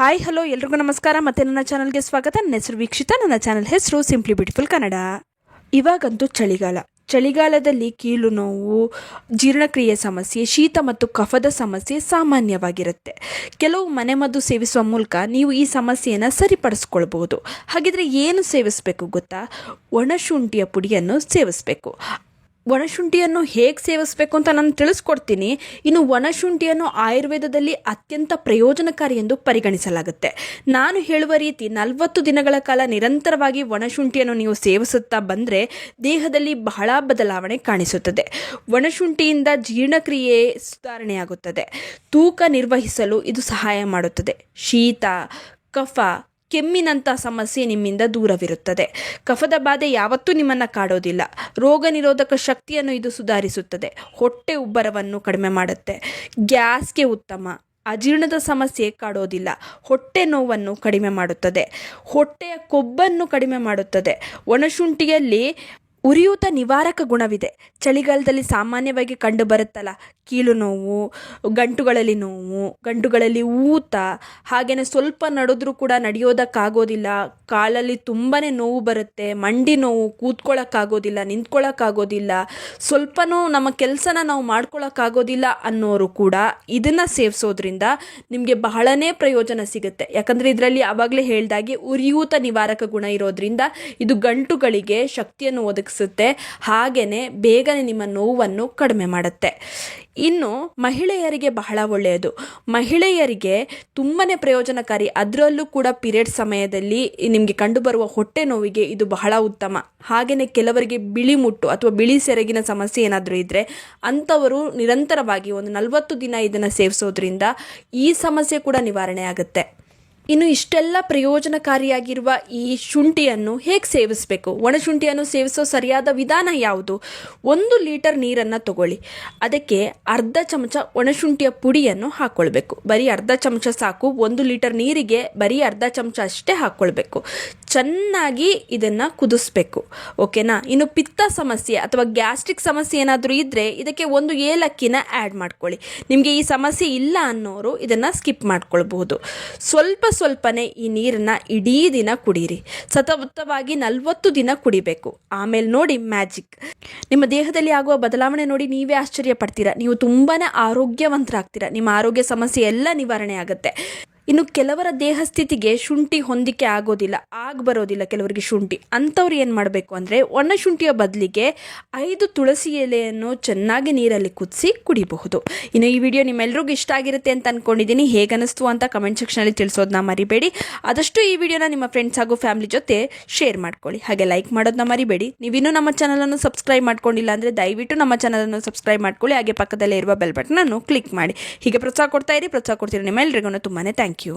Hi hello ಎಲ್ರಿಗೂ ನಮಸ್ಕಾರ. ಮತ್ತು ನನ್ನ ಚಾನಲ್ಗೆ ಸ್ವಾಗತ. ನನ್ನ ಹೆಸರು ವೀಕ್ಷಿತ. ನನ್ನ ಚಾನಲ್ ಹೆಸರು ಸಿಂಪ್ಲಿ ಬ್ಯೂಟಿಫುಲ್ ಕನ್ನಡ. ಇವಾಗಂತೂ ಚಳಿಗಾಲದಲ್ಲಿ ಕೀಲು ನೋವು, ಜೀರ್ಣಕ್ರಿಯೆ ಸಮಸ್ಯೆ, ಶೀತ ಮತ್ತು ಕಫದ ಸಮಸ್ಯೆ ಸಾಮಾನ್ಯವಾಗಿರುತ್ತೆ. ಕೆಲವು ಮನೆಮದ್ದು ಸೇವಿಸುವ ಮೂಲಕ ನೀವು ಈ ಸಮಸ್ಯೆಯನ್ನು ಸರಿಪಡಿಸ್ಕೊಳ್ಬಹುದು. ಹಾಗಿದ್ರೆ ಏನು ಸೇವಿಸಬೇಕು ಗೊತ್ತಾ? ಒಣಶುಂಠಿಯ ಪುಡಿಯನ್ನು ಸೇವಿಸಬೇಕು. ಒಣಶುಂಠಿಯನ್ನು ಹೇಗೆ ಸೇವಿಸಬೇಕು ಅಂತ ನಾನು ತಿಳಿಸ್ಕೊಡ್ತೀನಿ. ಇನ್ನು ಒಣಶುಂಠಿಯನ್ನು ಆಯುರ್ವೇದದಲ್ಲಿ ಅತ್ಯಂತ ಪ್ರಯೋಜನಕಾರಿ ಎಂದು ಪರಿಗಣಿಸಲಾಗುತ್ತೆ. ನಾನು ಹೇಳುವ ರೀತಿ 40 ದಿನಗಳ ಕಾಲ ನಿರಂತರವಾಗಿ ಒಣಶುಂಠಿಯನ್ನು ನೀವು ಸೇವಿಸುತ್ತಾ ಬಂದರೆ ದೇಹದಲ್ಲಿ ಬಹಳ ಬದಲಾವಣೆ ಕಾಣಿಸುತ್ತದೆ. ಒಣಶುಂಠಿಯಿಂದ ಜೀರ್ಣಕ್ರಿಯೆ ಸುಧಾರಣೆಯಾಗುತ್ತದೆ. ತೂಕ ನಿರ್ವಹಿಸಲು ಇದು ಸಹಾಯ ಮಾಡುತ್ತದೆ. ಶೀತ, ಕಫ, ಕೆಮ್ಮಿನಂಥ ಸಮಸ್ಯೆ ನಿಮ್ಮಿಂದ ದೂರವಿರುತ್ತದೆ. ಕಫದ ಬಾಧೆ ಯಾವತ್ತೂ ನಿಮ್ಮನ್ನು ಕಾಡೋದಿಲ್ಲ. ರೋಗ ನಿರೋಧಕ ಶಕ್ತಿಯನ್ನು ಇದು ಸುಧಾರಿಸುತ್ತದೆ. ಹೊಟ್ಟೆ ಉಬ್ಬರವನ್ನು ಕಡಿಮೆ ಮಾಡುತ್ತೆ. ಗ್ಯಾಸ್ಗೆ ಉತ್ತಮ. ಅಜೀರ್ಣದ ಸಮಸ್ಯೆ ಕಾಡೋದಿಲ್ಲ. ಹೊಟ್ಟೆ ನೋವನ್ನು ಕಡಿಮೆ ಮಾಡುತ್ತದೆ. ಹೊಟ್ಟೆಯ ಕೊಬ್ಬನ್ನು ಕಡಿಮೆ ಮಾಡುತ್ತದೆ. ಒಣಶುಂಠಿಯಲ್ಲಿ ಉರಿಯೂತ ನಿವಾರಕ ಗುಣವಿದೆ. ಚಳಿಗಾಲದಲ್ಲಿ ಸಾಮಾನ್ಯವಾಗಿ ಕಂಡುಬರುತ್ತಲ್ಲ, ಕೀಲು ನೋವು, ಗಂಟುಗಳಲ್ಲಿ ಊತ, ಹಾಗೆಯೇ ಸ್ವಲ್ಪ ನಡೆದ್ರೂ ಕೂಡ ನಡೆಯೋದಕ್ಕಾಗೋದಿಲ್ಲ, ಕಾಲಲ್ಲಿ ತುಂಬಾ ನೋವು ಬರುತ್ತೆ, ಮಂಡಿ ನೋವು, ಕೂತ್ಕೊಳ್ಳೋಕ್ಕಾಗೋದಿಲ್ಲ, ನಿಂತ್ಕೊಳ್ಳೋಕ್ಕಾಗೋದಿಲ್ಲ, ಸ್ವಲ್ಪನೂ ನಮ್ಮ ಕೆಲಸನ ನಾವು ಮಾಡ್ಕೊಳ್ಳೋಕ್ಕಾಗೋದಿಲ್ಲ ಅನ್ನೋರು ಕೂಡ ಇದನ್ನು ಸೇವಿಸೋದ್ರಿಂದ ನಿಮಗೆ ಬಹಳನೇ ಪ್ರಯೋಜನ ಸಿಗುತ್ತೆ. ಯಾಕಂದರೆ ಇದರಲ್ಲಿ ಆವಾಗಲೇ ಹೇಳ್ದಾಗೆ ಉರಿಯೂತ ನಿವಾರಕ ಗುಣ ಇರೋದ್ರಿಂದ ಇದು ಗಂಟುಗಳಿಗೆ ಶಕ್ತಿಯನ್ನು ಒದಗಿಸುತ್ತೆ. ಹಾಗೆಯೇ ಬೇಗನೆ ನಿಮ್ಮ ನೋವನ್ನು ಕಡಿಮೆ ಮಾಡುತ್ತೆ. ಇನ್ನು ಮಹಿಳೆಯರಿಗೆ ಬಹಳ ಒಳ್ಳೆಯದು. ಮಹಿಳೆಯರಿಗೆ ತುಂಬಾ ಪ್ರಯೋಜನಕಾರಿ. ಅದರಲ್ಲೂ ಕೂಡ ಪೀರಿಯಡ್ ಸಮಯದಲ್ಲಿ ನಿಮಗೆ ಕಂಡುಬರುವ ಹೊಟ್ಟೆ ನೋವಿಗೆ ಇದು ಬಹಳ ಉತ್ತಮ. ಹಾಗೆಯೇ ಕೆಲವರಿಗೆ ಬಿಳಿ ಮುಟ್ಟು ಅಥವಾ ಬಿಳಿ ಸೆರಗಿನ ಸಮಸ್ಯೆ ಏನಾದರೂ ಇದ್ದರೆ ಅಂಥವರು ನಿರಂತರವಾಗಿ ಒಂದು 40 ದಿನ ಇದನ್ನು ಸೇವಿಸೋದ್ರಿಂದ ಈ ಸಮಸ್ಯೆ ಕೂಡ ನಿವಾರಣೆ ಆಗುತ್ತೆ. ಇನ್ನು ಇಷ್ಟೆಲ್ಲ ಪ್ರಯೋಜನಕಾರಿಯಾಗಿರುವ ಈ ಶುಂಠಿಯನ್ನು ಹೇಗೆ ಸೇವಿಸಬೇಕು? ಒಣಶುಂಠಿಯನ್ನು ಸೇವಿಸೋ ಸರಿಯಾದ ವಿಧಾನ ಯಾವುದು? 1 ಲೀಟರ್ ನೀರನ್ನು ತಗೊಳ್ಳಿ. ಅದಕ್ಕೆ ಅರ್ಧ ಚಮಚ ಒಣಶುಂಠಿಯ ಪುಡಿಯನ್ನು ಹಾಕ್ಕೊಳ್ಬೇಕು. ಬರೀ ಅರ್ಧ ಚಮಚ ಸಾಕು. 1 ಲೀಟರ್ ನೀರಿಗೆ ಬರೀ ಅರ್ಧ ಚಮಚ ಅಷ್ಟೇ ಹಾಕ್ಕೊಳ್ಬೇಕು. ಚೆನ್ನಾಗಿ ಇದನ್ನು ಕುದಿಸ್ಬೇಕು. ಓಕೆನಾ? ಇನ್ನು ಪಿತ್ತ ಸಮಸ್ಯೆ ಅಥವಾ ಗ್ಯಾಸ್ಟ್ರಿಕ್ ಸಮಸ್ಯೆ ಏನಾದರೂ ಇದ್ದರೆ ಇದಕ್ಕೆ 1 ಏಲಕ್ಕಿನ ಆ್ಯಡ್ ಮಾಡ್ಕೊಳ್ಳಿ. ನಿಮಗೆ ಈ ಸಮಸ್ಯೆ ಇಲ್ಲ ಅನ್ನೋರು ಇದನ್ನು ಸ್ಕಿಪ್ ಮಾಡ್ಕೊಳ್ಬಹುದು. ಸ್ವಲ್ಪನೇ ಈ ನೀರನ್ನು ಇಡೀ ದಿನ ಕುಡೀರಿ. ಸತತವಾಗಿ 40 ದಿನ ಕುಡಿಬೇಕು. ಆಮೇಲೆ ನೋಡಿ ಮ್ಯಾಜಿಕ್. ನಿಮ್ಮ ದೇಹದಲ್ಲಿ ಆಗುವ ಬದಲಾವಣೆ ನೋಡಿ ನೀವೇ ಆಶ್ಚರ್ಯ ಪಡ್ತೀರಾ. ನೀವು ತುಂಬಾ ಆರೋಗ್ಯವಂತರಾಗ್ತೀರಾ. ನಿಮ್ಮ ಆರೋಗ್ಯ ಸಮಸ್ಯೆ ಎಲ್ಲ ನಿವಾರಣೆ ಆಗುತ್ತೆ. ಇನ್ನು ಕೆಲವರ ದೇಹ ಸ್ಥಿತಿಗೆ ಶುಂಠಿ ಹೊಂದಿಕೆ ಬರೋದಿಲ್ಲ ಕೆಲವರಿಗೆ ಶುಂಠಿ. ಅಂಥವ್ರು ಏನು ಮಾಡಬೇಕು ಅಂದರೆ ಒಣಶುಂಠಿಯ ಬದಲಿಗೆ 5 ತುಳಸಿ ಎಲೆಯನ್ನು ಚೆನ್ನಾಗಿ ನೀರಲ್ಲಿ ಕುದಿಸಿ ಕುಡಿಬಹುದು. ಇನ್ನು ಈ ವಿಡಿಯೋ ನಿಮ್ಮೆಲ್ಲರಿಗೂ ಇಷ್ಟ ಆಗಿರುತ್ತೆ ಅಂತ ಅಂದ್ಕೊಂಡಿದ್ದೀನಿ. ಹೇಗನ್ನಿಸ್ತು ಅಂತ ಕಮೆಂಟ್ ಸೆಕ್ಷನಲ್ಲಿ ತಿಳಿಸೋದನ್ನ ಮರಿಬೇಡಿ. ಆದಷ್ಟು ಈ ವಿಡಿಯೋನ ನಿಮ್ಮ ಫ್ರೆಂಡ್ಸ್ ಹಾಗೂ ಫ್ಯಾಮಿಲಿ ಜೊತೆ ಶೇರ್ ಮಾಡ್ಕೊಳ್ಳಿ. ಹಾಗೆ ಲೈಕ್ ಮಾಡೋದನ್ನ ಮರಿಬೇಡಿ. ನೀವಿನ್ನೂ ನಮ್ಮ ಚಾನಲನ್ನು ಸಬ್ಸ್ಕ್ರೈಬ್ ಮಾಡ್ಕೊಂಡಿಲ್ಲ ಅಂದರೆ ದಯವಿಟ್ಟು ನಮ್ಮ ಚಾನಲನ್ನು ಸಬ್ಸ್ಕ್ರೈಬ್ ಮಾಡ್ಕೊಳ್ಳಿ. ಹಾಗೆ ಪಕ್ಕದಲ್ಲೇ ಇರುವ ಬೆಲ್ ಬಟನನ್ನು ಕ್ಲಿಕ್ ಮಾಡಿ. ಹೀಗೆ ಪ್ರೋತ್ಸಾಹ ಕೊಡ್ತೀರಿ. ನಿಮ್ಮೆಲ್ಲರಿಗೂ ತುಂಬಾ ಥ್ಯಾಂಕ್ ಯು.